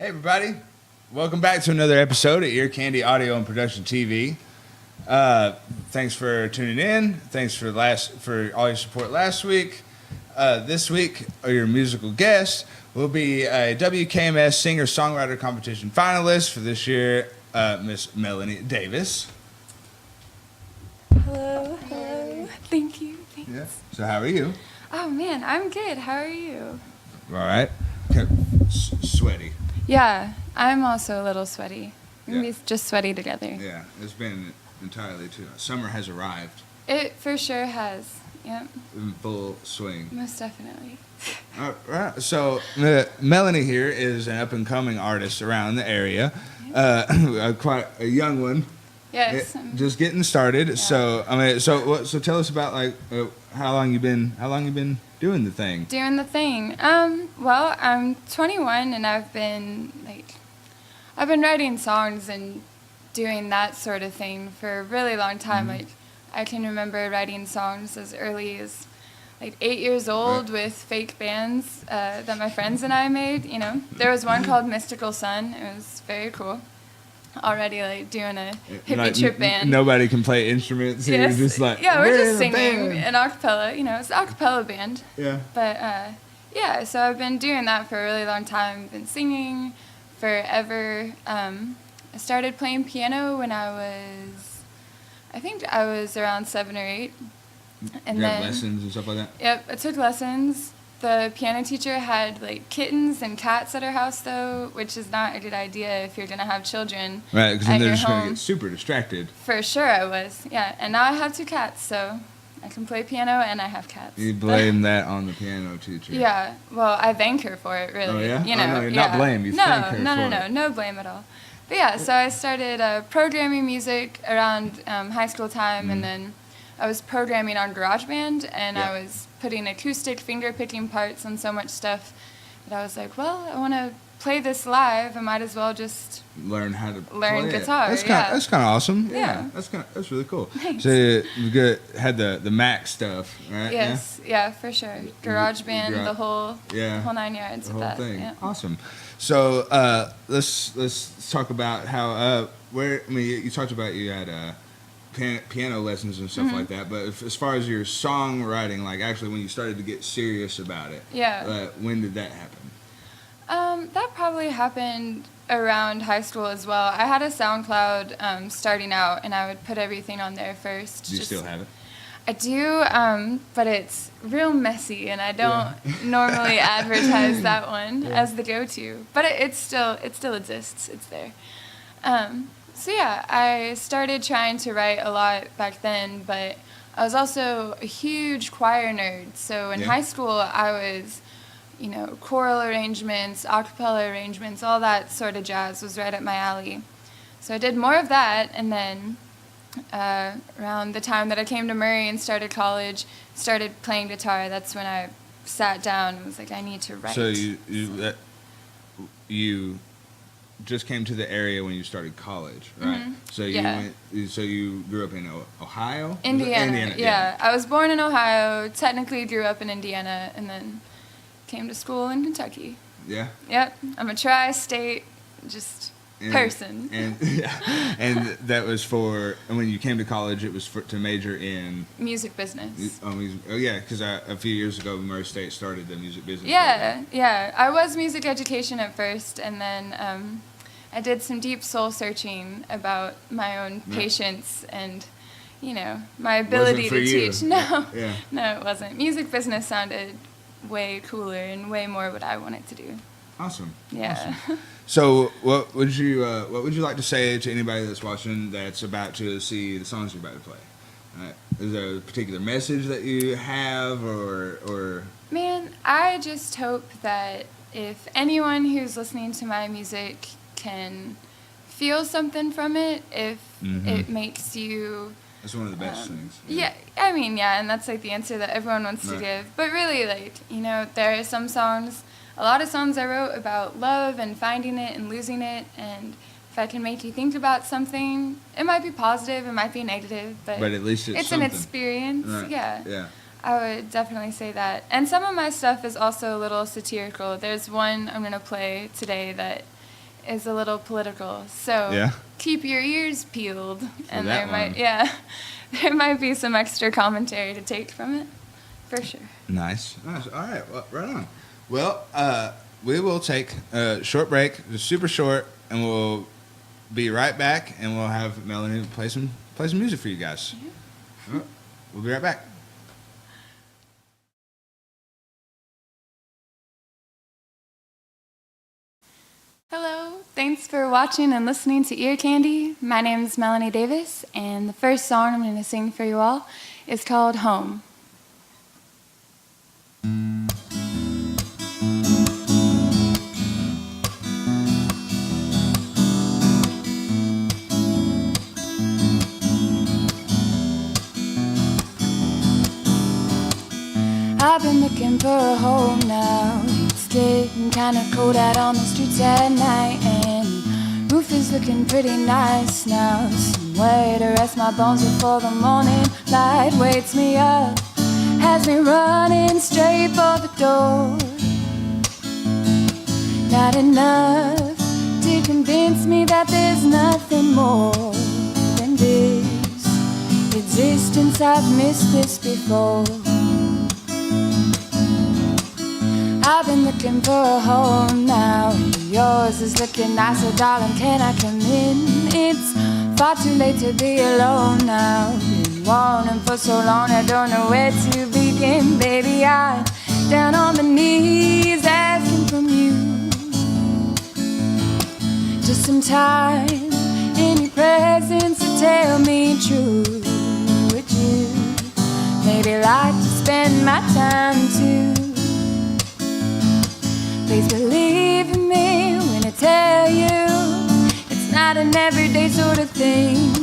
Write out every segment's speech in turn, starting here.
Hey everybody, welcome back to another episode of Ear Candy Audio and Production TV. Thanks for tuning in. Thanks for all your support last week. This week, your musical guest will be a WKMS Singer Songwriter Competition finalist for this year, Miss Melanie Davis. Hello. Thank you. Thanks. Yeah. So how are you? Oh man, I'm good. How are you? All right. Sweaty. Yeah, I'm also a little sweaty. Yeah. We're just sweaty together. Yeah, it's been entirely too. Summer has arrived. It for sure has. Yep. In full swing. Most definitely. All right. So Melanie here is an up-and-coming artist around the area, quite a young one. Yes. Just getting started. Yeah. So tell us about how long you been doing the thing. Doing the thing. Well, I'm 21 and I've been writing songs and doing that sort of thing for a really long time. Mm-hmm. Like I can remember writing songs as early as 8 years old with fake bands that my friends and I made. You know, there was one called Mystical Sun. It was very cool. Already doing a hippie trip band. Nobody can play instruments. So yes. You're just we're just singing an acapella. You know, it's an acapella band. Yeah. But so I've been doing that for a really long time. Been singing forever. I started playing piano when I think I was around 7 or 8. And you then had lessons and stuff like that? Yep, I took lessons. The piano teacher had kittens and cats at her house though, which is not a good idea if you're gonna have children. Right, because then they're just home. gonna get super distracted. For sure I was, yeah. And now I have 2 cats, so I can play piano and I have cats. You blame that on the piano teacher. Yeah, well, I thank her for it, really. Oh, yeah? You know, no, not blame, you thank her for it. No blame at all. But yeah, so I started programming music around high school time, and then I was programming on GarageBand, and I was putting acoustic finger-picking parts on so much stuff that I was like, well, I want to play this live. I might as well just learn how to learn play guitar. That's kind of awesome. Yeah. That's really cool. Thanks. So you had the Mac stuff, right? Yes, yeah, for sure. GarageBand, the whole 9 yards the of whole that. thing. Yeah. Awesome. So let's talk about how you talked about you had piano lessons and stuff like that, but as far as your songwriting, actually when you started to get serious about it, when did that happen? That probably happened around high school as well. I had a SoundCloud starting out, and I would put everything on there first. Do you still have it? I do, but it's real messy, and I don't normally advertise that one as the go-to. But it still exists. It's there. So yeah, I started trying to write a lot back then, but I was also a huge choir nerd. So in high school, I was, choral arrangements, a cappella arrangements, all that sort of jazz was right up my alley. So I did more of that, and then around the time that I came to Murray and started college, started playing guitar. That's when I sat down and was like, I need to write. So you just came to the area when you started college, right? Mm-hmm. So you grew up in Ohio? Indiana. Yeah. I was born in Ohio, technically grew up in Indiana, and then came to school in Kentucky. Yeah? Yep. I'm a tri-state person. And that was when you came to college, it was to major in music business. Because a few years ago, Murray State started the music business. Yeah. I was music education at first, and then I did some deep soul searching about my own patience and, my ability to teach. No, it wasn't. Music business sounded way cooler and way more what I wanted to do. Awesome. Yeah. Awesome. So, what would you like to say to anybody that's watching that's about to see the songs you're about to play? Is there a particular message that you have, or? Man, I just hope that if anyone who's listening to my music can feel something from it, if it makes you. That's one of the best things. Yeah, and that's the answer that everyone wants to give. But really, there are some songs. A lot of songs I wrote about love and finding it and losing it, and if I can make you think about something, it might be positive, it might be negative, but at least it's an experience. Right. Yeah. I would definitely say that. And some of my stuff is also a little satirical. There's one I'm going to play today that is a little political. So keep your ears peeled. And there might be some extra commentary to take from it, for sure. Nice. All right. Well, right on. Well, we will take a short break, just super short, and we'll be right back, and we'll have Melanie play some music for you guys. Mm-hmm. All right. We'll be right back. Hello, thanks for watching and listening to Ear Candy. My name is Melanie Davis, and the first song I'm going to sing for you all is called Home. I've been looking for a home now. It's getting kinda cold out on the streets at night, and roof is looking pretty nice now. Somewhere to rest my bones before the morning light wakes me up, has me running straight for the door. Not enough to convince me that there's nothing more than this existence. I've missed this before. I've been looking for a home now. Yours is looking nice, so darling, can I come in? It's far too late to be alone now. Been wanting for so long, I don't know where to begin. Baby, I'm down on my knees asking from you just some time in your presence to tell me true. Would you maybe like to spend my time too? Please believe in me when I tell you it's not an everyday sort of thing.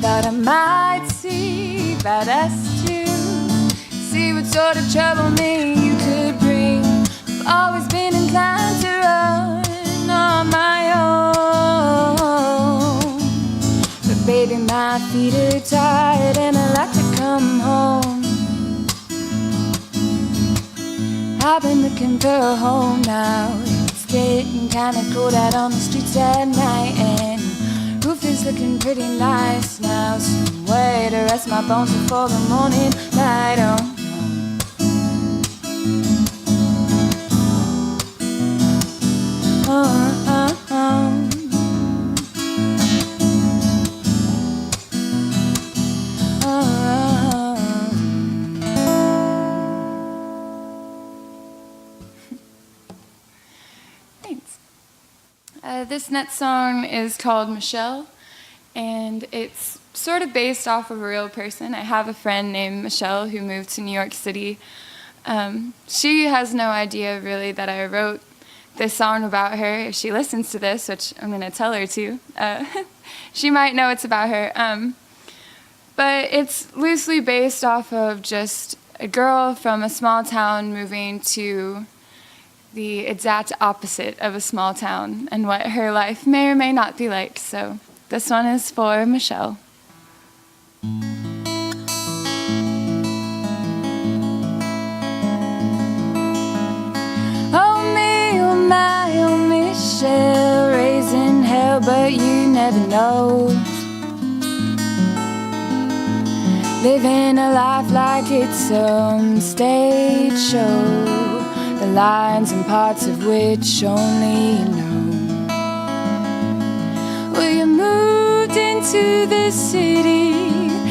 Thought I might see about us two, see what sort of trouble me you could bring. I've always been inclined to run on my own, but baby, my feet are tired and I like to come home. I've been looking for a home now. It's getting kinda cold out on the streets at night, and roof is looking pretty nice now. Somewhere to rest my bones before the morning light. This next song is called Michelle, and it's sort of based off of a real person. I have a friend named Michelle who moved to New York City. She has no idea really that I wrote this song about her. If she listens to this, which I'm going to tell her to, she might know it's about her. But it's loosely based off of just a girl from a small town moving to the exact opposite of a small town and what her life may or may not be like. So this one is for Michelle. Oh my, oh Michelle, raising hell, but you never know. Living a life like it's some stage show, the lines and parts of which only you know. Well, you moved into the city.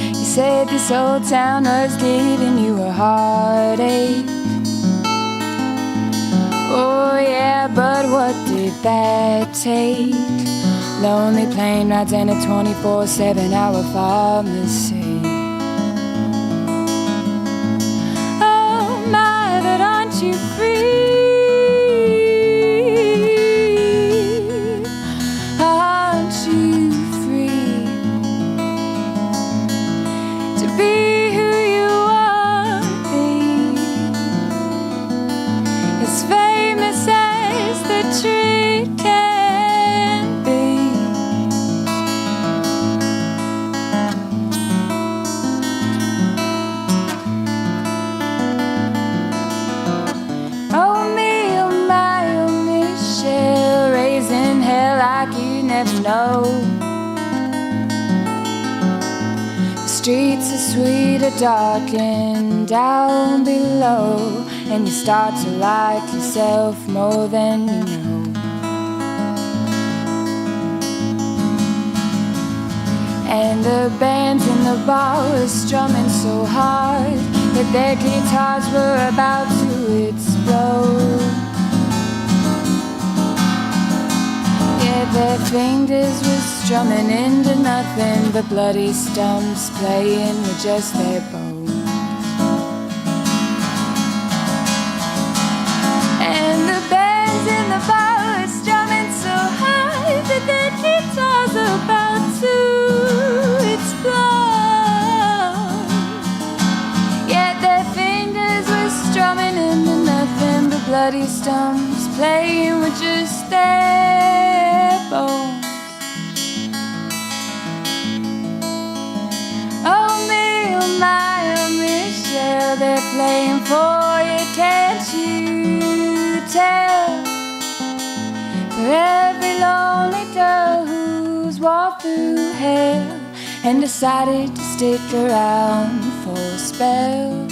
You said this old town was giving you a heartache. Oh yeah, but what did that take? Lonely plane rides and a 24/7 hour pharmacy. Oh my, but aren't you free? Aren't you free to be who you want to be? As famous as the tree can be. The streets are sweet or darkened down below, and you start to like yourself more than you know. And the bands in the bar were strumming so hard that their guitars were about to explode. Yeah, their fingers were strumming into nothing but bloody stumps playing with just their bones. And the bands in the bar were strumming so hard that their guitars were about to explode. Yeah, their fingers were strumming into nothing but bloody stumps playing with just their bones. Oh me, oh my, oh Michelle, they're playing for you, can't you tell? For every lonely girl who's walked through hell and decided to stick around for a spell.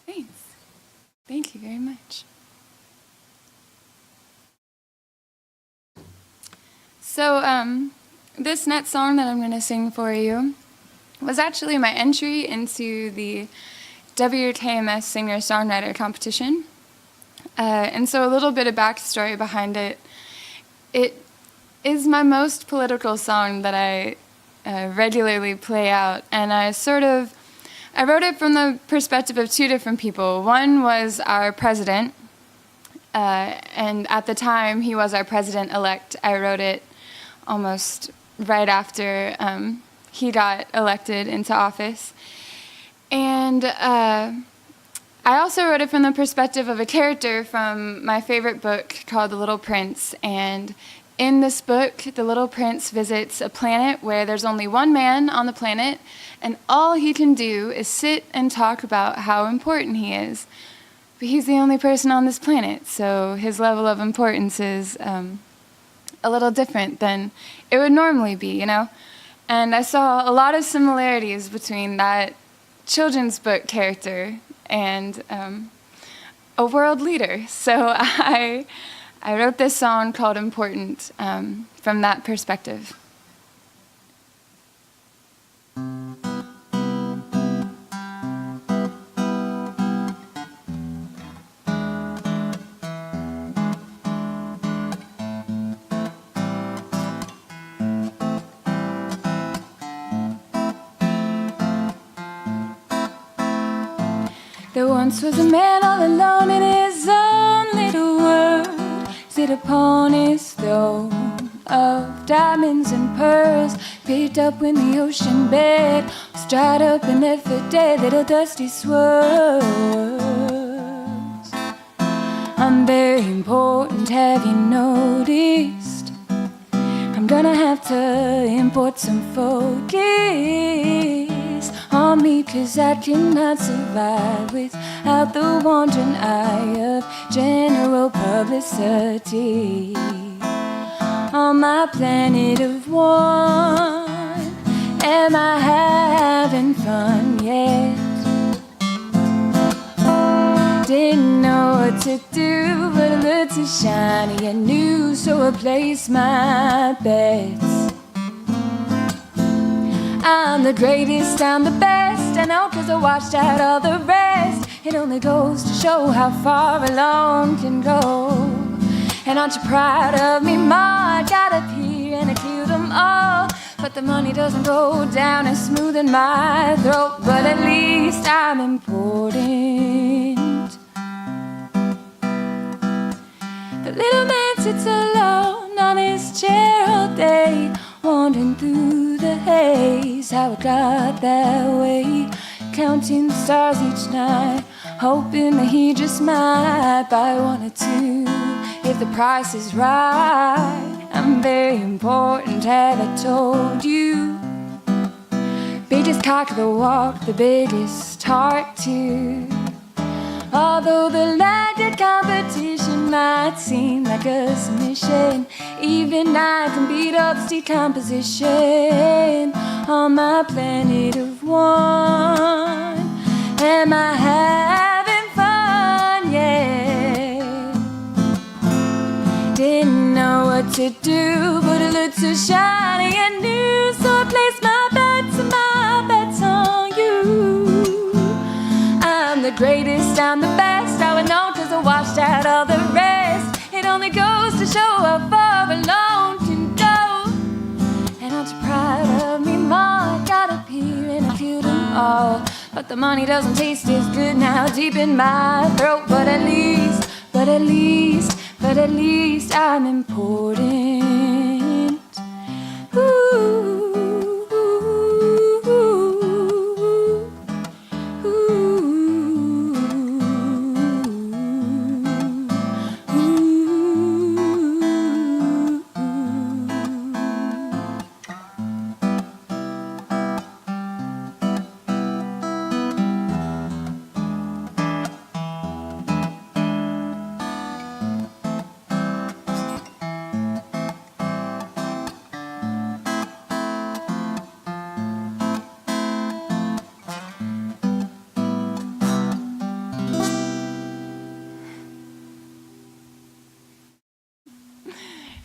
Thanks. Thank you very much. So, this next song that I'm going to sing for you was actually my entry into the WKMS Singer Songwriter competition. And so a little bit of backstory behind it. It is my most political song that I regularly play out, and I wrote it from the perspective of two different people. One was our president, and at the time he was our president-elect. I wrote it almost right after he got elected into office. And I also wrote it from the perspective of a character from my favorite book called The Little Prince. And in this book, the Little Prince visits a planet where there's only one man on the planet, and all he can do is sit and talk about how important he is. But he's the only person on this planet, so his level of importance is a little different than it would normally be, you know? And I saw a lot of similarities between that children's book character and a world leader. So I wrote this song called Important from that perspective. There once was a man all alone in his own little world, sit upon his throne of diamonds and pearls, picked up when the ocean bed was dried up and left for dead, little dusty swirls. I'm very important, have you noticed? I'm gonna have to import some focus on me, 'cause I cannot survive without the wandering eye of general publicity. On my planet of one, am I having fun yet? Didn't know what to do, but it looked too shiny and new, so I placed my bets. I'm the greatest, I'm the best, I know 'cause I watched out all the rest. It only goes to show how far alone can go. And aren't you proud of me, Ma? I got up here and I killed them all, but the money doesn't go down as smooth in my throat. But at least I'm important. The little man sits alone on his chair all day, wandering through the haze, how it got that way, counting the stars each night, hoping that he just might buy one or two if the price is right. I'm very important, have I told you? biggest cock of the walk, the biggest heart too. Although the lack of competition might seem like a submission, even I can beat all this decomposition on my planet of one. Am I having fun? Yeah. Didn't know what to do, but it looked so shiny and new, so I placed my bets on you. I'm the greatest, I'm the best, I would know 'cause I washed out all the rest. It only goes to show how far alone can go. And aren't you proud of me, Ma? I got up here and I killed them all. But the money doesn't taste as good now deep in my throat. But at least I'm important. Ooh.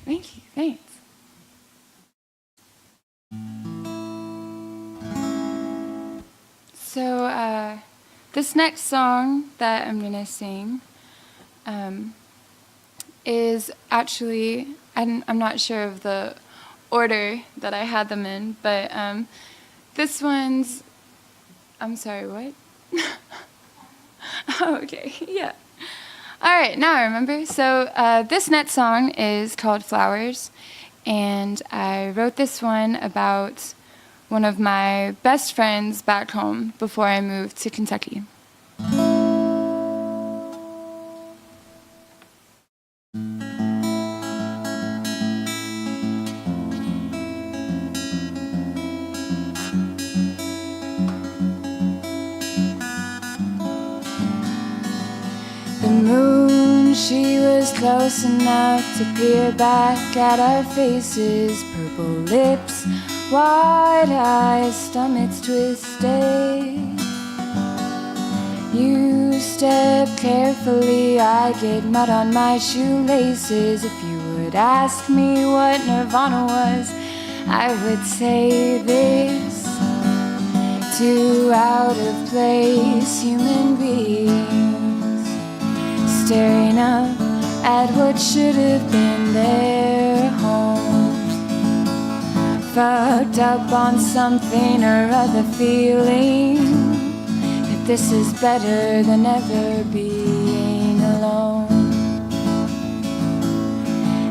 Thank you, thanks. So, this next song that I'm gonna sing is actually, I'm not sure of the order that I had them in, but this one's, I'm sorry, what? Oh, okay, yeah. All right, now I remember. So this next song is called Flowers, and I wrote this one about one of my best friends back home before I moved to Kentucky. The moon, she was close enough to peer back at our faces. Purple lips, wide eyes, stomachs twisted. You step carefully, I get mud on my shoelaces. If you would ask me what Nirvana was, I would say this. Two out of place human beings, staring up at what should have been their homes. Fucked up on something or other, feeling that this is better than ever being alone.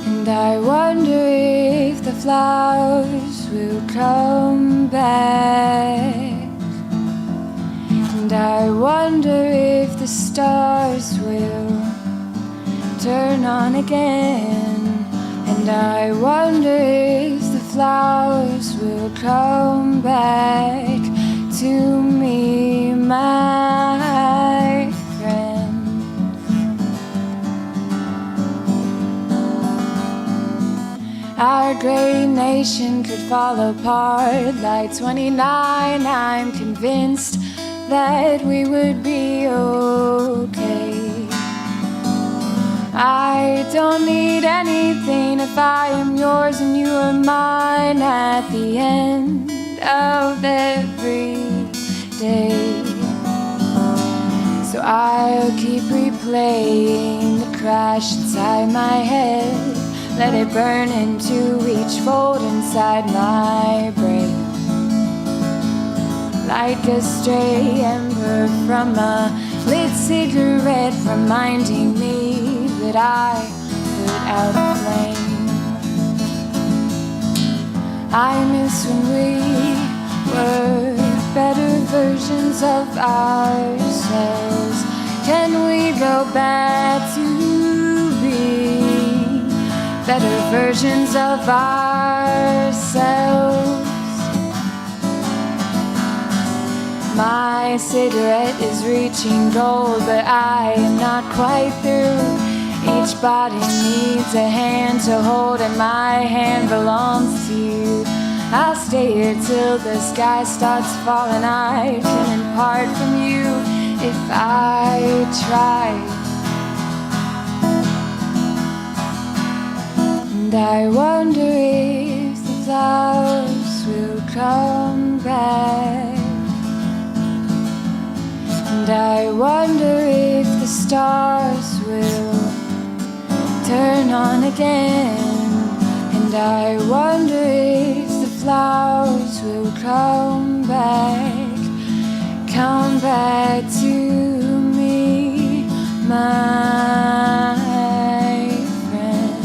And I wonder if the flowers will come back. And I wonder if the stars will turn on again. And I wonder if the flowers will come back to me, my friend. Our great nation could fall apart like 29. I'm convinced that we would be okay. I don't need anything if I am yours and you are mine at the end of every day. So I'll keep replaying the crash inside my head. Let it burn into each fold inside my brain. Like a stray ember from a lit cigarette, reminding me that I put out the flame. I miss when we were better versions of ourselves. Can we go back to being better versions of ourselves? My cigarette is reaching gold, but I am not quite through. Each body needs a hand to hold, and my hand belongs to you. I'll stay here till the sky starts falling. I can part from you if I try. And I wonder if the flowers will come back. And I wonder if the stars will turn on again. And I wonder if the flowers will come back to me, my friend.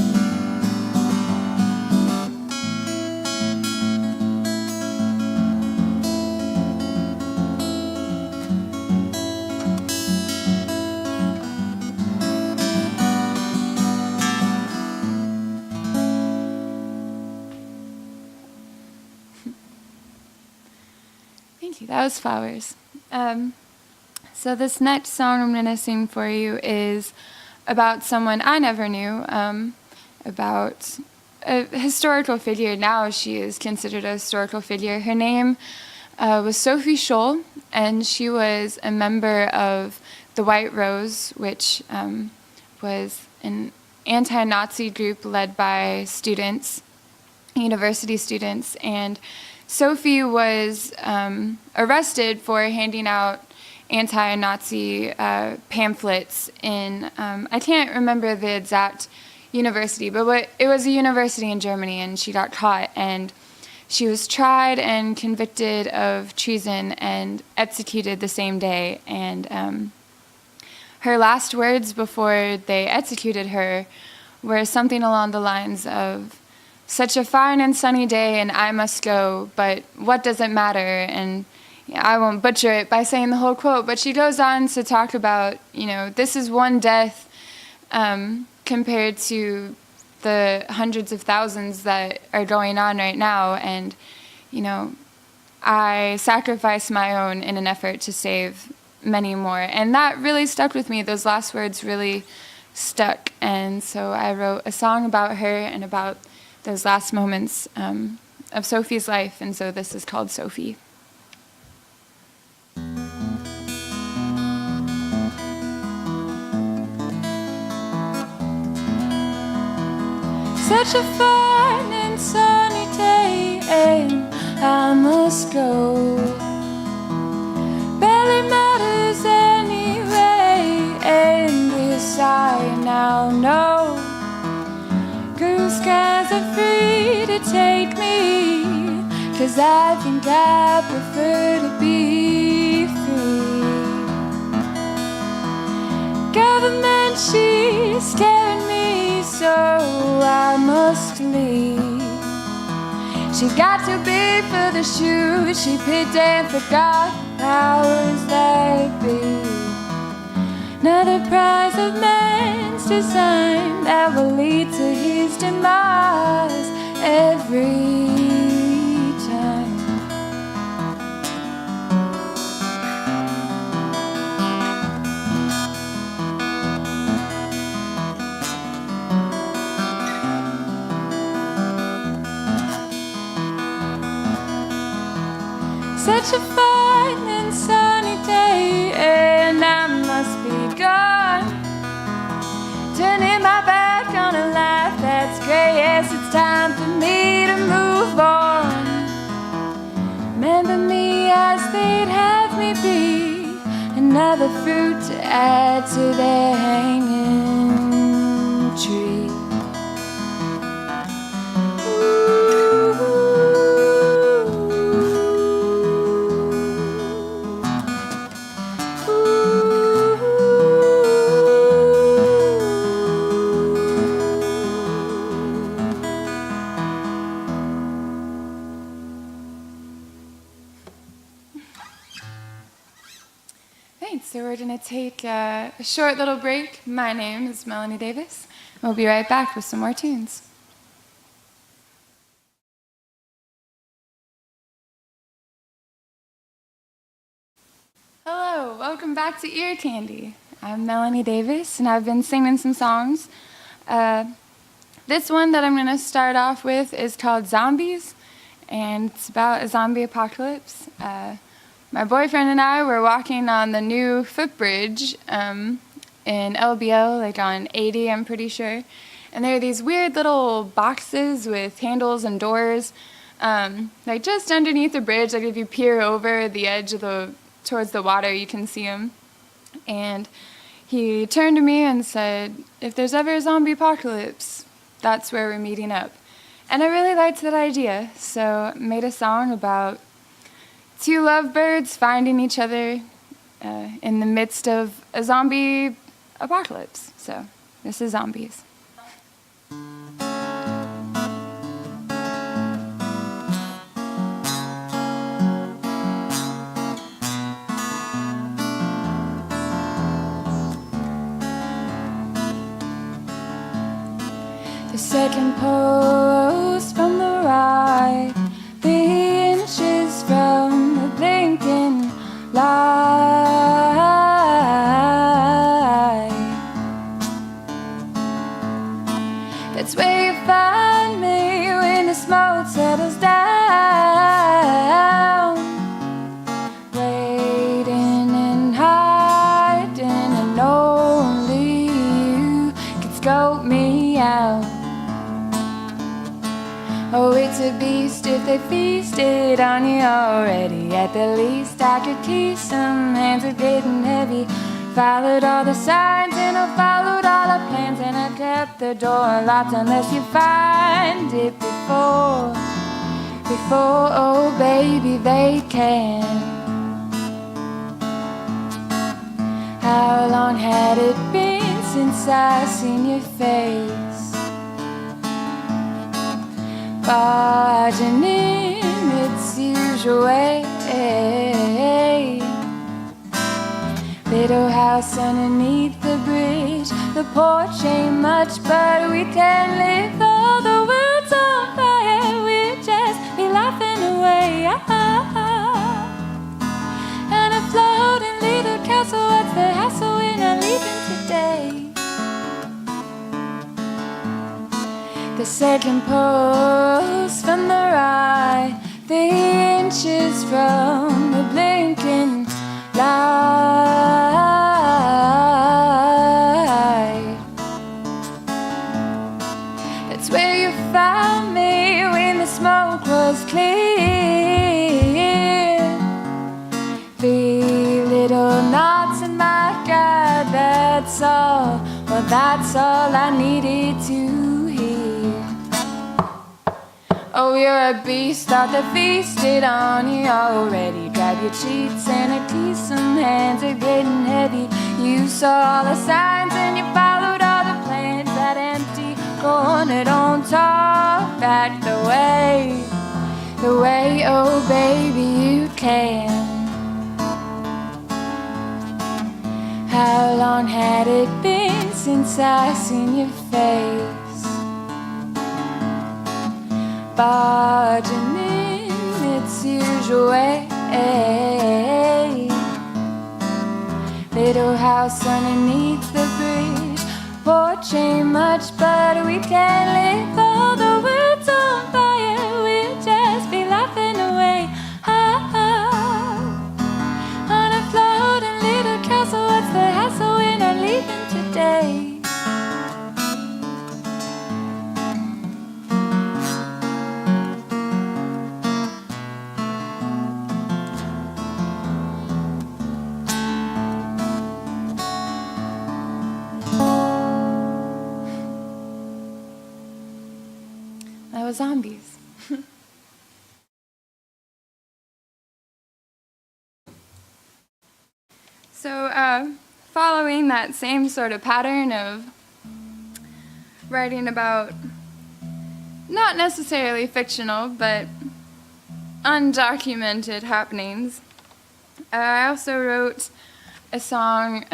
Thank you. That was Flowers. So this next song I'm going to sing for you is about someone I never knew, about a historical figure. Now she is considered a historical figure. Her name was Sophie Scholl, and she was a member of the White Rose, which was an anti-Nazi group led by students, university students, and Sophie was arrested for handing out anti-Nazi pamphlets in, I can't remember the exact university, but it was a university in Germany, and she got caught, and she was tried and convicted of treason and executed the same day. And her last words before they executed her were something along the lines of, "Such a fine and sunny day, and I must go, but what does it matter?" And I won't butcher it by saying the whole quote, but she goes on to talk about, this is one death compared to the hundreds of thousands that are going on right now, and, I sacrifice my own in an effort to save many more. And that really stuck with me. Those last words really stuck, and so I wrote a song about her and about those last moments of Sophie's life, and so this is called Sophie. Such a fine and sunny day, and I must go. Barely matters anyway, and this I now know. Blue skies are free to take me, 'cause I think I prefer to be free. Government, she's scaring me, so I must leave. She's got to be for the shoes she picked and forgot. Powers that be. Another prize of man's design that will lead to his demise every time. Such a fine and sunny day, and I must be gone. Turning my back on a life that's gray. Yes, it's time for me to move on. Remember me as they'd have me be, another fruit to add to their hanging tree. So we're going to take a short little break. My name is Melanie Davis. We'll be right back with some more tunes. welcome back to Ear Candy. I'm Melanie Davis, and I've been singing some songs. This one that I'm going to start off with is called Zombies, and it's about a zombie apocalypse. My boyfriend and I were walking on the new footbridge in LBO, like on 80, I'm pretty sure. And there are these weird little boxes with handles and doors, like just underneath the bridge. Like if you peer over the edge of towards the water, you can see them. And he turned to me and said, "If there's ever a zombie apocalypse, that's where we're meeting up." And I really liked that idea, so I made a song about two lovebirds finding each other in the midst of a zombie apocalypse. So this is Zombies. The second post from the right, 3 inches from the blinking light. That's where you find me when the smoke settles down, waiting and hiding, and only you can scope me out. Oh, it's a beast if they feasted on you already. At the least I could keep some hands are getting heavy. Followed all the signs and I followed all the plans, and I kept the door locked unless you find it before, oh baby, they can. How long had it been since I seen your face? Barging in its usual way. Little house underneath the bridge. The porch ain't much, but we can live. All the world's on fire, we'll just be laughing away. And a floating little castle, what's the hassle? We're not leaving today. The second post from the right, 3 inches from the blinking light. That's where you found me when the smoke was clear. 3 little knots in my gut, that's all. Well, that's all I needed to. Oh, you're a beast, thought they feasted on you already. Grab your cheeks and a tease, some hands are getting heavy. You saw all the signs and you followed all the plans. That empty corner, don't talk back the way, oh baby, you can. How long had it been since I seen your face? Barging in its usual way. Little house underneath the bridge. Porch ain't much, but we can live. All the world's on fire, we'll just be laughing away. On a floating little castle, what's the hassle? We're not leaving today. Zombies. So, following that same sort of pattern of writing about not necessarily fictional, but undocumented happenings, I also wrote a song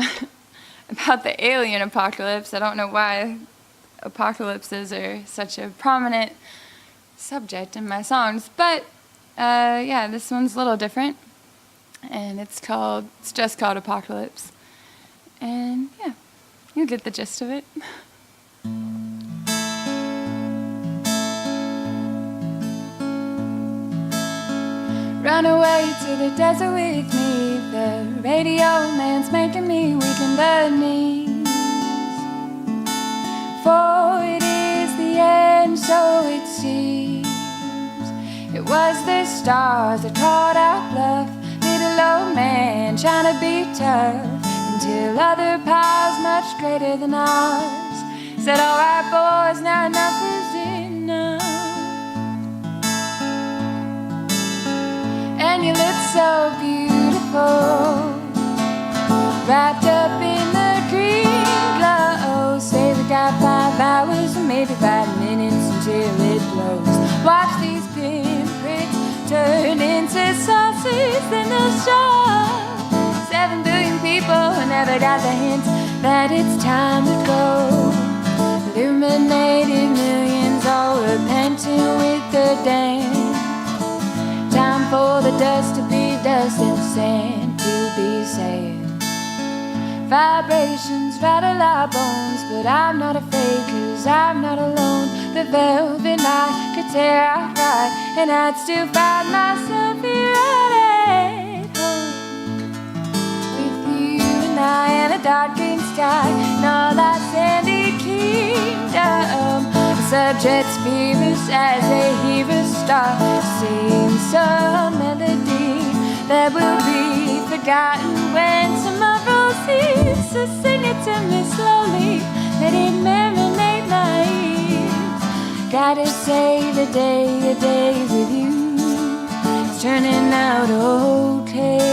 about the alien apocalypse. I don't know why apocalypses are such a prominent subject in my songs, but yeah, this one's a little different. and it's just called Apocalypse. And yeah, you get the gist of it. Run away to the desert with me. The radio man's making me weak in the knees. For it is the end, so it seems. It was the stars that called out bluff. Little old man trying to be tough, until other powers much greater than ours said, alright boys, now enough is enough. And you look so beautiful, wrapped up in the green glow. Say we got 5 hours or maybe 5 minutes until it blows. Watch these pinpricks turn into saucers, then they'll show 7 billion people who never got the hint that it's time to go. Illuminated millions all repenting with the dance. Time for the dust to be dust and sand to be sand. Vibrations rattle our bones, but I'm not afraid, 'cause I'm not alone. The velvet night could tear out right, and I'd still find myself here at home. With you and I and a darkened sky, and all our sandy kingdom. The subjects feverish as they hear us start to sing some melody that will be forgotten when tomorrow sees. So sing it to me slowly, let it marinate my ears. Gotta say the day with you is turning out okay.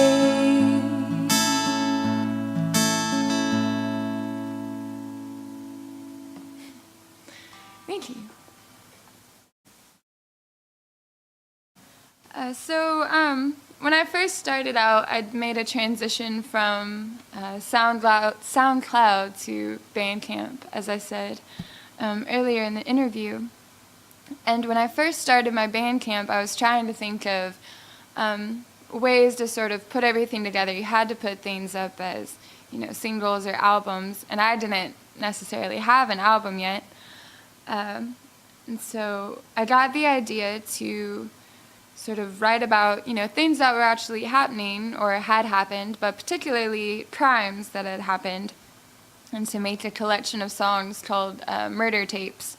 Thank you. When I first started out, I'd made a transition from Soundcloud to Bandcamp, as I said earlier in the interview. And when I first started my Bandcamp, I was trying to think of ways to sort of put everything together. You had to put things up as, singles or albums, and I didn't necessarily have an album yet. And so I got the idea to sort of write about, things that were actually happening or had happened, but particularly crimes that had happened, and to make a collection of songs called Murder Tapes.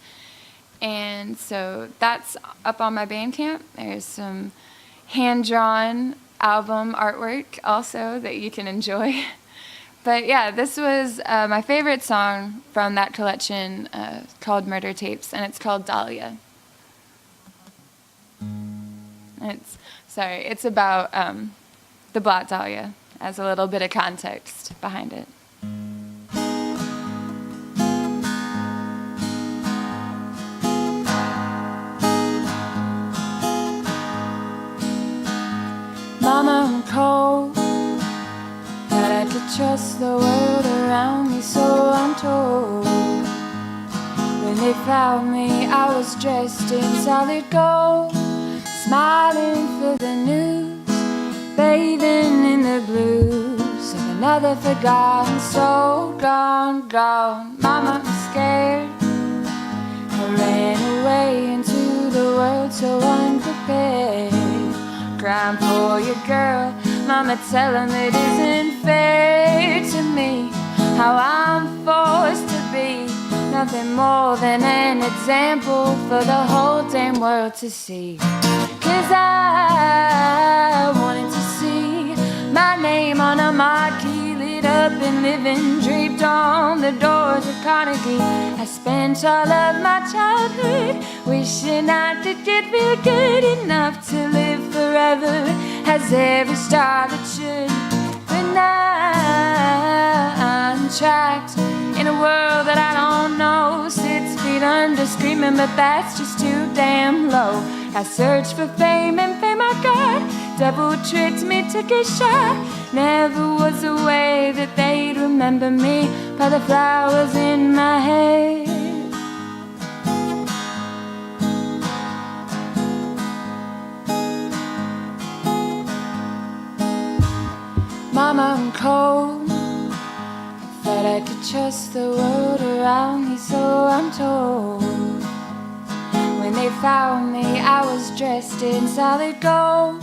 And so that's up on my Bandcamp. There's some hand-drawn album artwork also that you can enjoy. But yeah, this was my favorite song from that collection called Murder Tapes, and it's called Dahlia. It's about the Black Dahlia, as a little bit of context behind it. Mama, I'm cold, but I had to trust the world around me, so I'm told. When they found me, I was dressed in solid gold, smiling for the news, bathing in the blues of another forgotten soul, gone, gone. Mama, I'm scared. I ran away into the world so unprepared. Crying for your girl, Mama, tell him it isn't fair to me how I'm forced to be nothing more than an example for the whole damn world to see. 'Cause I wanted to see my name on a marquee, lit up and living, draped on the doors of Carnegie. I spent all of my childhood wishing I could get real good enough to live forever as every star that should. But now I'm trapped in a world that I don't know, 6 feet under, screaming, but that's just too damn low. I searched for fame and fame I got, double-tricked me, took a shot. Never was a way that they'd remember me by the flowers in my hair. warm and cold. I thought I could trust the world around me, so I'm told. When they found me, I was dressed in solid gold,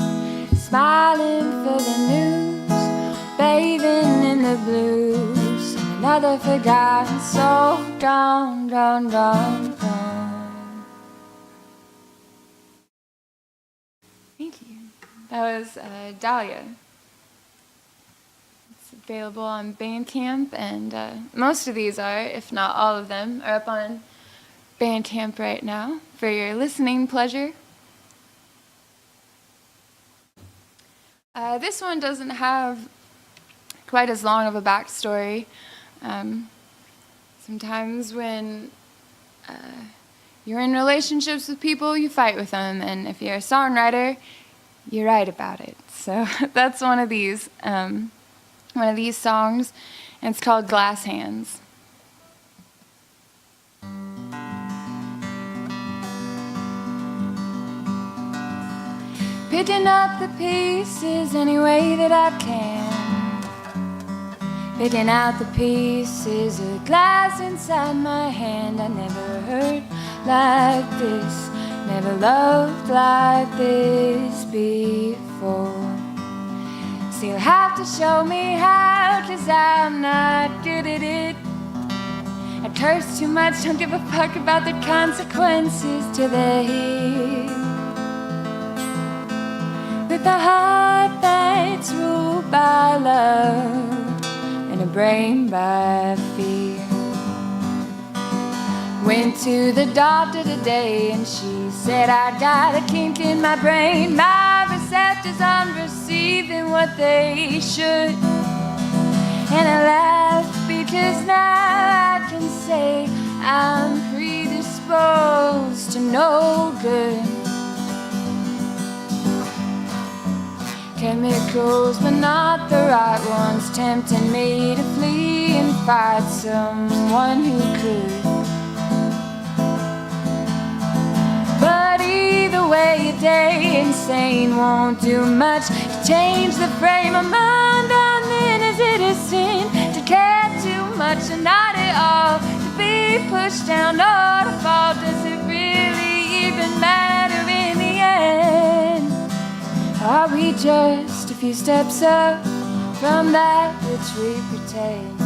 smiling for the news, bathing in the blues. Another forgotten soul, gone, gone, gone, gone. Thank you. That was Dahlia. It's available on Bandcamp, and most of these are, if not all of them, are up on Bandcamp right now for your listening pleasure. This one doesn't have quite as long of a backstory. Sometimes when you're in relationships with people, you fight with them, and if you're a songwriter, you write about it. So that's one of these songs, and it's called Glass Hands. Picking up the pieces any way that I can. Picking out the pieces of glass inside my hand. I never heard like this, never loved like this before. So you'll have to show me how, 'cause I'm not good at it. I curse too much, don't give a fuck about the consequences to the hit. With a heart that's ruled by love and a brain by fear. Went to the doctor today and she said I got a kink in my brain. My receptors aren't receiving what they should. And I laughed because now I can say I'm predisposed to no good. Chemicals, but not the right ones, tempting me to flee and fight someone who could. But either way, a day insane won't do much to change the frame of mind I'm in. Is it a sin to care too much and not at all? To be pushed down or to fall? Does it really even matter in the end? Are we just a few steps up from that which we pretend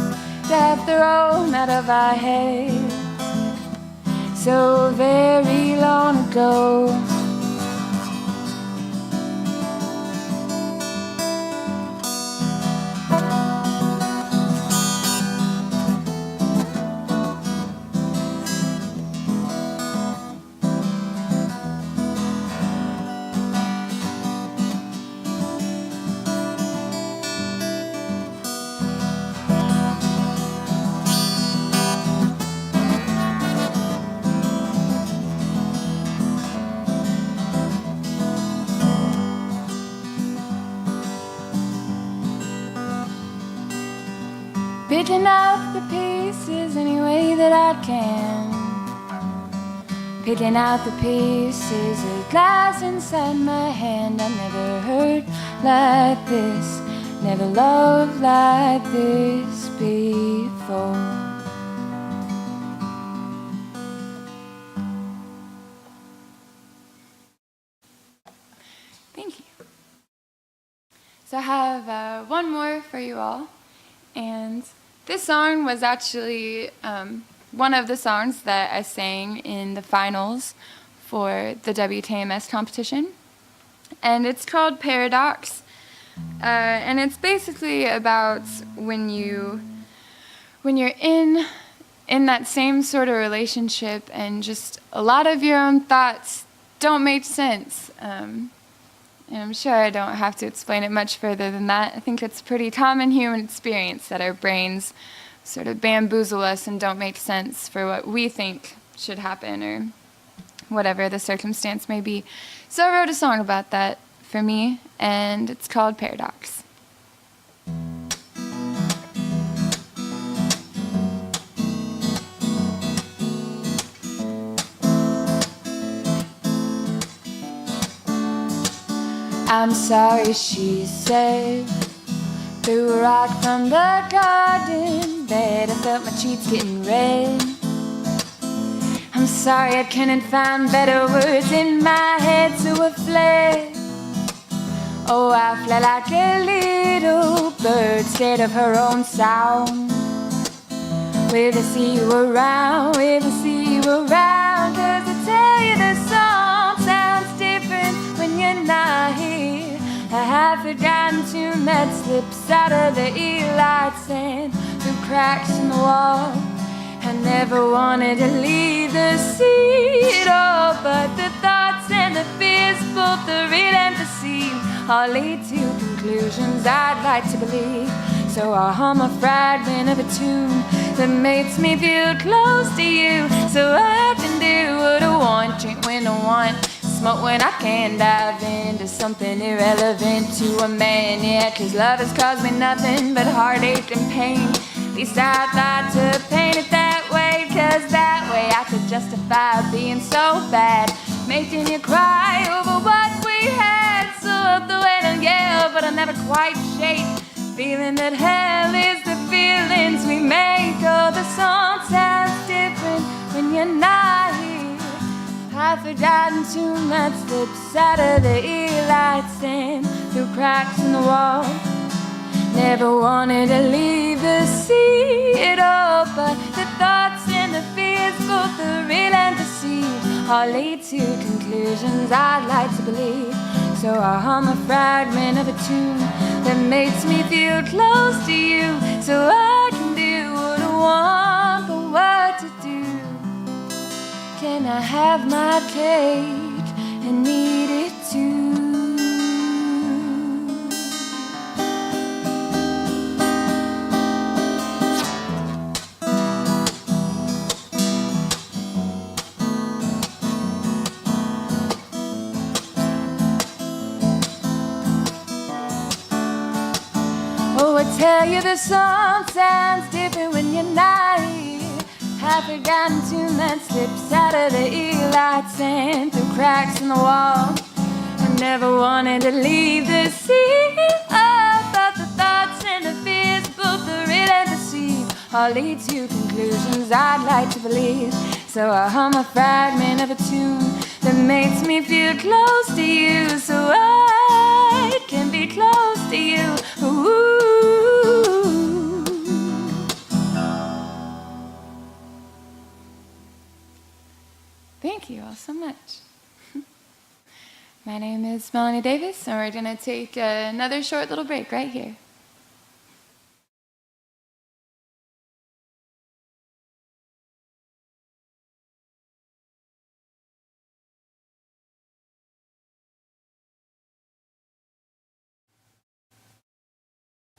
to have thrown out of our heads so very long ago? Picking up the pieces any way that I can. Picking out the pieces of glass inside my hand. I never heard like this, never loved like this before. Thank you. So I have one more for you all, and this song was actually one of the songs that I sang in the finals for the WKMS competition, and it's called Paradox, and it's basically about when you're in that same sort of relationship and just a lot of your own thoughts don't make sense. And I'm sure I don't have to explain it much further than that. I think it's a pretty common human experience that our brains sort of bamboozle us and don't make sense for what we think should happen or whatever the circumstance may be. So I wrote a song about that for me, and it's called Paradox. I'm sorry, she said, threw a rock from the garden bed. I felt my cheeks getting red. I'm sorry I couldn't find better words in my head, so I fled. Oh, I fled like a little bird, scared of her own sound. Will they see you around? Will they see you around? 'Cause I tell you the song sounds different when you're not here. A half-forgotten tune that slips out of the ear lights and through cracks in the wall. I never wanted to leave the seat, oh, but the thoughts and the fears, both the real and perceived, all lead to conclusions I'd like to believe. So I'll hum a fragment of a tune that makes me feel close to you, so I can do what I want, drink when I want, smoke when I can, dive into something irrelevant to a man, yeah, 'cause love has caused me nothing but heartache and pain. At least I'd like to paint it that way, 'cause that way I could justify being so bad, making you cry over what we had. So up the way and yell, but I never quite shake, feeling that hell is the feelings we make. Oh, the song sounds different when you're not here. Half-forgotten tune that slips out of the ear lights and through cracks in the wall. Never wanted to leave the seat, oh, but the thoughts and the fears, both the real and perceived, all lead to conclusions I'd like to believe. So I'll hum a fragment of a tune that makes me feel close to you, so I can do what I want, but what to do? Can I have my cake and eat it too? Oh, I tell you the song sounds different when you're not here. Half-forgotten tune that slips out of the ear lights and through cracks in the wall. I never wanted to leave the scene. Oh, but the thoughts and the fears, both the real and perceived, all lead to conclusions I'd like to believe. So I hum a fragment of a tune that makes me feel close to you, so I can be close to you. Ooh. Thank you all so much. My name is Melanie Davis, and we're going to take another short little break right here.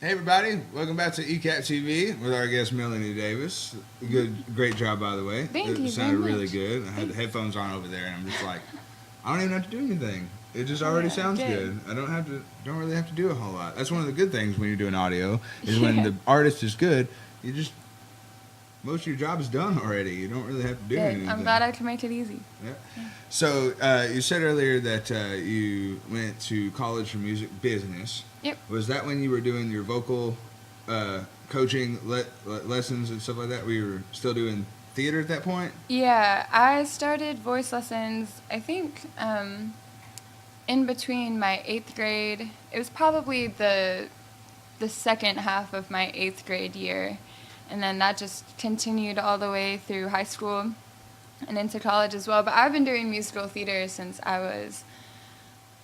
Hey everybody, welcome back to ECAPTV with our guest Melanie Davis. Great job, by the way. Thank you. It sounded very really much. good. I had the headphones on over there, and I'm just like, I don't even have to do anything. It just already sounds good. I don't really have to do a whole lot. That's one of the good things when you're doing audio is when the artist is good. Most of your job is done already. You don't really have to do anything. I'm glad I can make it easy. Yeah. So you said earlier that you went to college for music business. Yep. Was that when you were doing your vocal coaching lessons and stuff like that? Were you still doing theater at that point? Yeah, I started voice lessons, I think, in between my 8th grade. It was probably the second half of my 8th grade year. And then that just continued all the way through high school and into college as well. But I've been doing musical theater since I was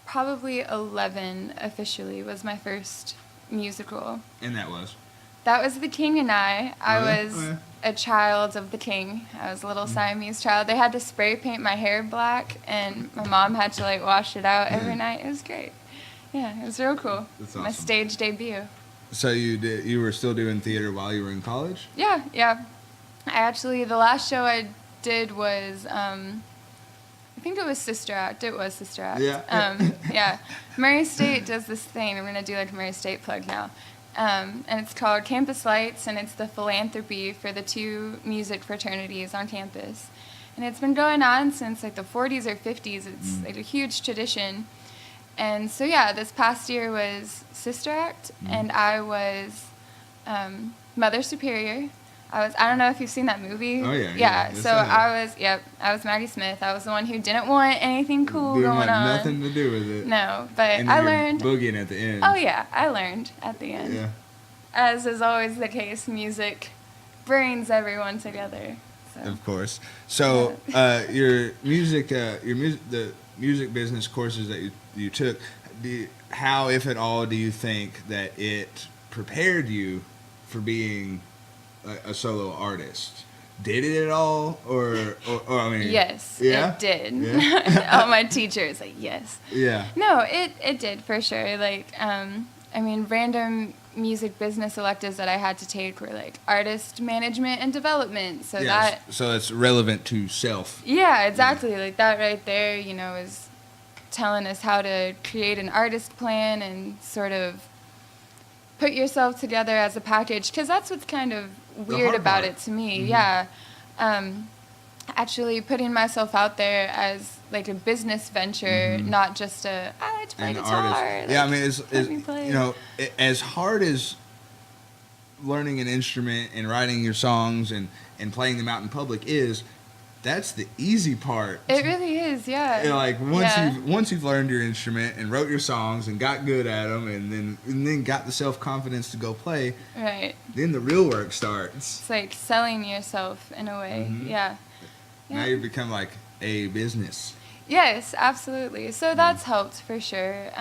probably 11 officially, was my first musical. And that was? That was The King and I. I was a child of the king. I was a little Siamese child. They had to spray paint my hair black, and my mom had to wash it out every night. It was great. Yeah, it was real cool. That's awesome. My stage debut. So you were still doing theater while you were in college? Yeah. I actually, the last show I did was, I think it was Sister Act. It was Sister Act. Yeah. Yeah. Murray State does this thing. I'm going to do a Murray State plug now. And it's called Campus Lights, and it's the philanthropy for the 2 music fraternities on campus. And it's been going on since the 40s or 50s. It's a huge tradition. And so, yeah, this past year was Sister Act, and I was Mother Superior. I don't know if you've seen that movie. Oh, yeah. Yeah, Yes, so I was Maggie Smith. I was the one who didn't want anything cool going on. Nothing to do with it. No, but And I you're learned. boogieing at the end. Oh, yeah, I learned at the end. Yeah. As is always the case, music brings everyone together. So. Of course. So, the music business courses that you took, how, if at all, do you think that it prepared you for being a solo artist? Did it at all, or I mean? Yes, yeah? it did. Yeah? All my teachers like yes. Yeah. No, it did for sure. Like, I mean, random music business electives that I had to take were like artist management and development. So so it's relevant to self. Yeah, exactly. Yeah. Like that right there, you know, is telling us how to create an artist plan and sort of put yourself together as a package, because that's what's kind of weird about it to me. Mm-hmm. Yeah. Actually putting myself out there as like a business venture, not just I like to play guitar. Artist. Yeah, I mean, it's you know, as hard as learning an instrument and writing your songs and playing them out in public is, that's the easy part. It really is, yeah. You know, like once you've learned your instrument and wrote your songs and got good at them and then got the self-confidence to go play, right? Then the real work starts. It's like selling yourself in a way. Yeah. Now you become like a business. Yes, absolutely. So that's helped for sure.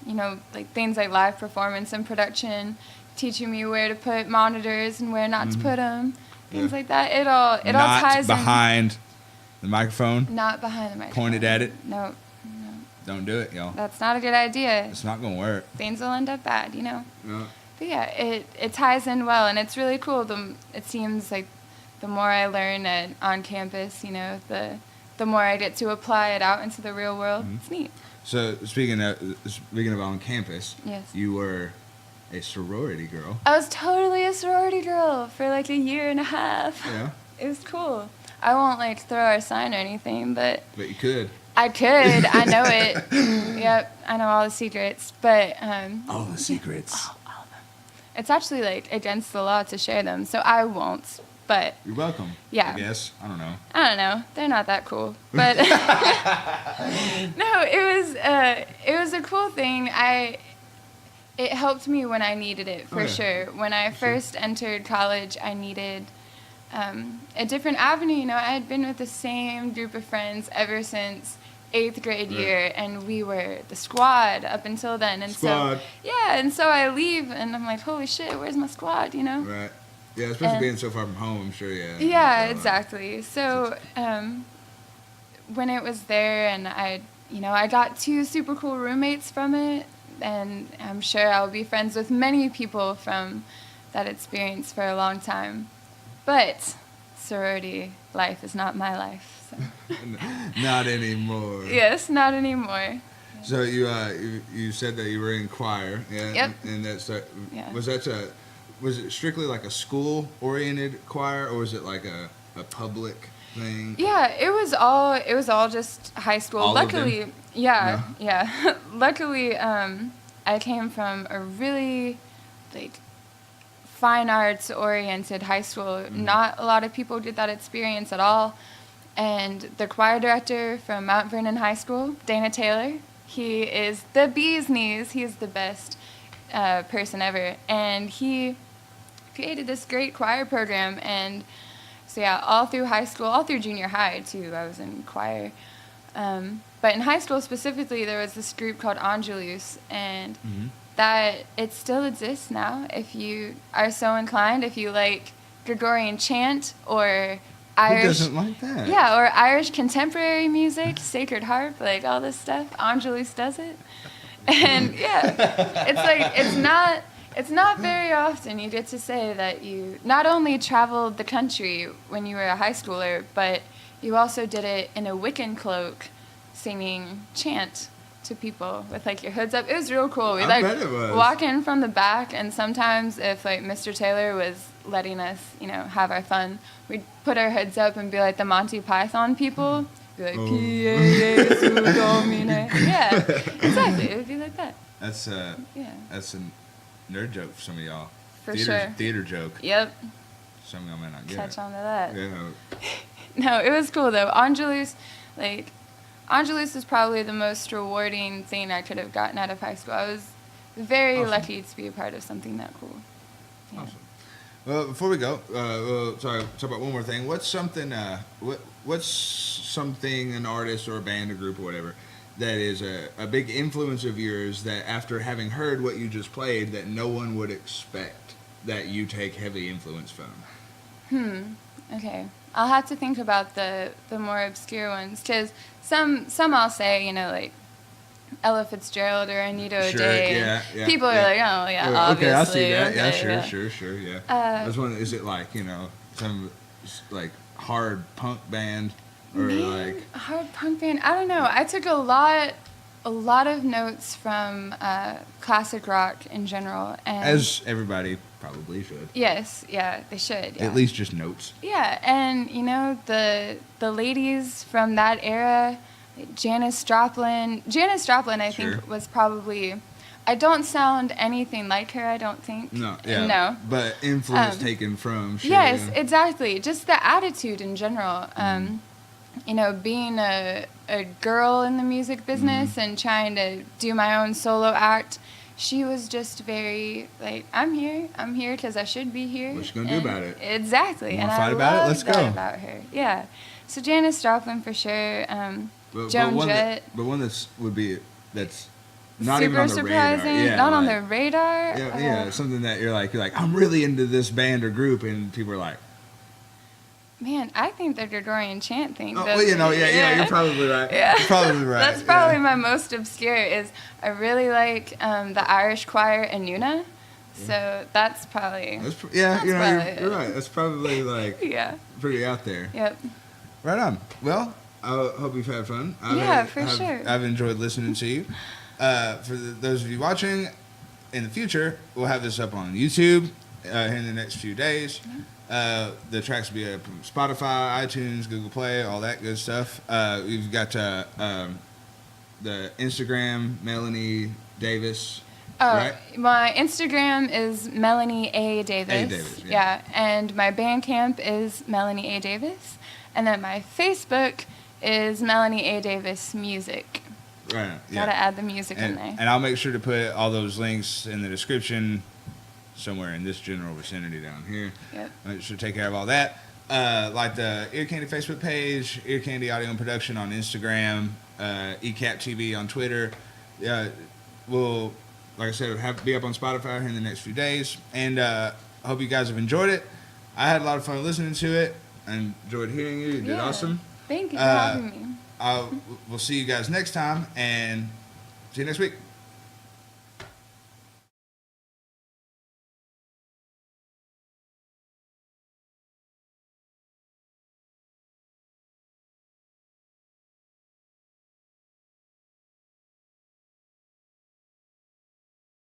You know, like things like live performance and production, teaching me where to put monitors and where not to put them, things like that. It all ties in. Not behind the microphone. Not behind the microphone. Pointed at it. No. Don't do it, y'all. That's not a good idea. It's not gonna work. Things will end up bad, you know. No. But yeah, it ties in well, and it's really cool. It seems like the more I learn on campus, you know, the more I get to apply it out into the real world. It's neat. So speaking of on campus, yes, you were a sorority girl. I was totally a sorority girl for like a year and a half. Yeah. It was cool. I won't like throw our sign or anything, but you could. I could. I know it. Yep, I know all the secrets, but all the secrets. All of them. It's actually like against the law to share them, so I won't. But you're welcome. Yeah. I guess. I don't know. They're not that cool. But no, it was a cool thing. It helped me when I needed it for sure. When I first entered college, I needed a different avenue. You know, I had been with the same group of friends ever since 8th grade year, and we were the squad up until then. And so I leave, and I'm like, holy shit, where's my squad? You know. Right. Yeah, especially being so far from home, I'm sure, yeah. Yeah, exactly. So when it was there, and I got 2 super cool roommates from it, and I'm sure I'll be friends with many people from that experience for a long time. But sorority life is not my life. So. Not anymore. Yes, not anymore. So you said that you were in choir, yeah? Yep. And that's was it strictly like a school-oriented choir, or was it like a public thing? Yeah, it was all just high school. All Luckily, of them? yeah, No. yeah. Luckily, I came from a really like fine arts oriented high school. Not a lot of people get that experience at all. And the choir director from Mount Vernon High School, Dana Taylor, he is the bee's knees. He is the best person ever, and he created this great choir program. And so yeah, all through high school, all through junior high too, I was in choir. But in high school specifically, there was this group called Angelus, and that it still exists now. If you are so inclined, if you like Gregorian chant or Irish, who doesn't like that? Yeah, or Irish contemporary music, Sacred Harp, like all this stuff, Angelus does it. And yeah, it's like it's not very often you get to say that you not only traveled the country when you were a high schooler, but you also did it in a Wiccan cloak, singing chant to people with like your hoods up. It was real cool. We I bet it was. walk in from the back, and sometimes if like Mr. Taylor was letting us, have our fun, we'd put our hoods up and be like the Monty Python people Be like, Oh. Kyrie Jesu Domine. Yeah, exactly. It would be like that. That's Yeah, that's a nerd joke for some of y'all. for sure. Theater joke. Yep. Some of y'all might not get Catch it. on to that. Yeah. No, it was cool though. Angelus is probably the most rewarding thing I could have gotten out of high school. I was very Awesome. lucky to be a part of something that cool. Yeah. Awesome. Well, before we go, talk about one more thing. What's something? What's something an artist or a band or group or whatever that is a big influence of yours that after having heard what you just played that no one would expect that you take heavy influence from? Okay. I'll have to think about the more obscure ones, because some I'll say, you know, like Ella Fitzgerald or Anita Sure, O'Day. yeah, yeah, People are yeah. like, oh yeah, obviously. Okay, I see that. Yeah, okay, sure, yeah. Uh, I was wondering, is it like, you know, some like hard punk band or Man, like? a hard punk band. I don't know. I took a lot of notes from classic rock in general, and As everybody probably should. yes, yeah, they should. Yeah. At least just notes. Yeah, and you know the ladies from that era, like Janis Joplin. Janis Joplin, I Sure. think, was probably. I don't sound anything like her. I don't think. No, yeah. No. But influence taken from. Sure, Yes, yeah. exactly. Just the attitude in general. You know, being a girl in the music business and trying to do my own solo act, she was just very like, I'm here because I should be here. What you gonna do And about it? Exactly. You And wanna I fight about it? love Let's that go. about her. Yeah. So Janis Joplin for sure. Joan one Jett. but one that's not even Super on the surprising. radar. Yeah, Not on like- the radar. Yeah, something that you're like, I'm really into this band or group, and people are like, Man, I think the Gregorian chant thing. oh, does well, you know, it. yeah, you're probably right. Yeah. You're probably right. That's probably my most obscure. Is I really like the Irish choir Anuna, so that's probably Yeah, you know, probably you're it. right. That's probably like yeah. pretty out there. Yep. Right on. Well, I hope you've had fun. For sure. I've enjoyed listening to you. Those of you watching, in the future, we'll have this up on YouTube in the next few days. The tracks will be up on Spotify, iTunes, Google Play, all that good stuff. We've got the Instagram, Melanie Davis. Oh, Right? my Instagram is Melanie A. Davis. A. Davis, yeah. And my Bandcamp is Melanie A. Davis. And then my Facebook is Melanie A. Davis Music. Right. Gotta add the music in there. And I'll make sure to put all those links in the description somewhere in this general vicinity down here. Yep. Make sure to take care of all that. Like the Ear Candy Facebook page, Ear Candy Audio and Production on Instagram, ECAPTV on Twitter. We'll, like I said, be up on Spotify here in the next few days. And I hope you guys have enjoyed it. I had a lot of fun listening to it. I enjoyed hearing you. You did awesome. Thank you for having me. We'll see you guys next time, and see you next week.